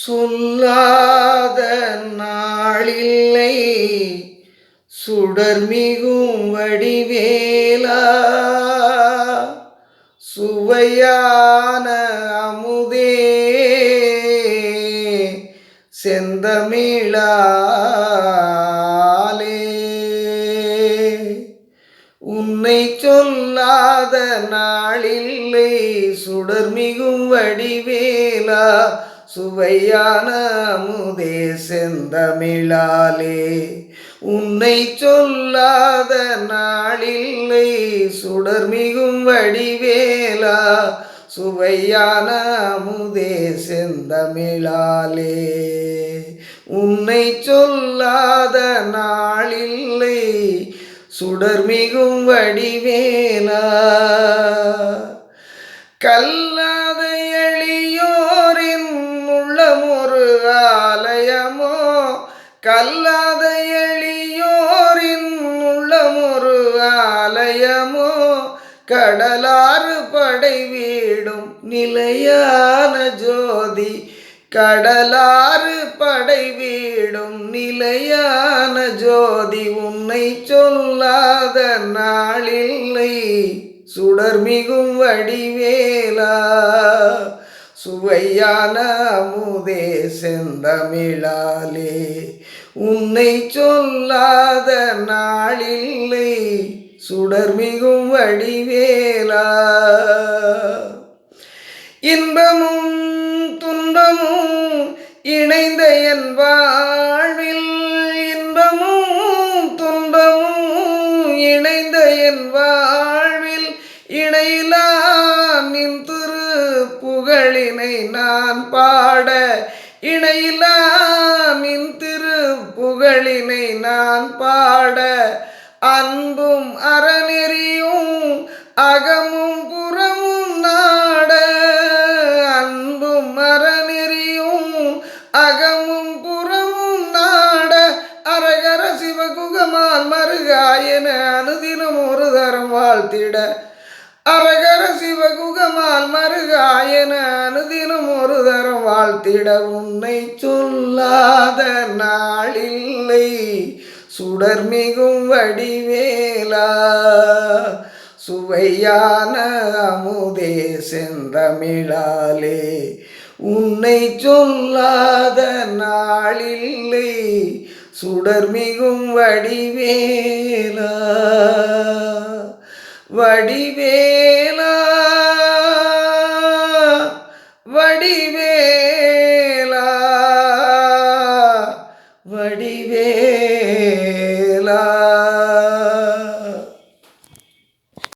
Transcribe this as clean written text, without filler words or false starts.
சொல்லாத நாளில்லை சுடர்மிகும் வடிவேலா, சுவையான அமுதே செந்தமிழாலே. உன்னை சொல்லாத நாளில்லை சுடர்மிகும் வடிவேலா, சுவையான அமுதே செந்தமிழாலே. உன்னை சொல்லாத நாளில்லை சுடர்மிகும் வடிவேலா, சுவையான அமுதே செந்தமிழாலே. உன்னை சொல்லாத நாளில்லை சுடர்மிகும் வடிவேலா, கல்லாத எளியோரின் உள்ளமொரு ஆலயமோ, கல்லாத எளியோரின் உள்ளமொரு ஆலயமோ, கடலாறு படை வீடும் நிலையான ஜோதி, கடலாறு படை வீடும் நிலையான ஜோதி. உன்னை சொல்லாத நாளில்லை சுடர்மிகும் வடிவேலா, சுவையான அமுதே செந்தமிழாலே. உன்னை சொல்லாத நாளில்லை சுடர்மிகும் வடிவேலா, இன்பமும் துன்பமும் இணைந்த என் வாழ்வில், இன்பமும் துன்பமும் இணைந்த என் வாழ்வில், இணையிலா நின் திரு புகழினை நான் பாட, இணையிலா நின் திரு புகழினை நான் பாட, அன்பும் அறநெறியும் அகமும் புறமும் நாட, அன்பும் அறநெறியும் அகமும் புறமும் நாட, அரகர சிவகுகமால் மருகாயன அனுதினம் ஒரு தரம் வாழ்த்திட, அரகர சிவகுகமால் மருகாயன அனுதினம் ஒரு தரம் வாழ்த்திட. உன்னை சொல்லாத நாளில்லை சுடர்மிகும் வடிவேலா, சுவையான அமுதே செந்தமிழாலே. உன்னை சொல்லாத நாளில்லை சுடர்மிகும் வடிவேலா, வடிவேலா, வடிவேலா, வடிவேலா.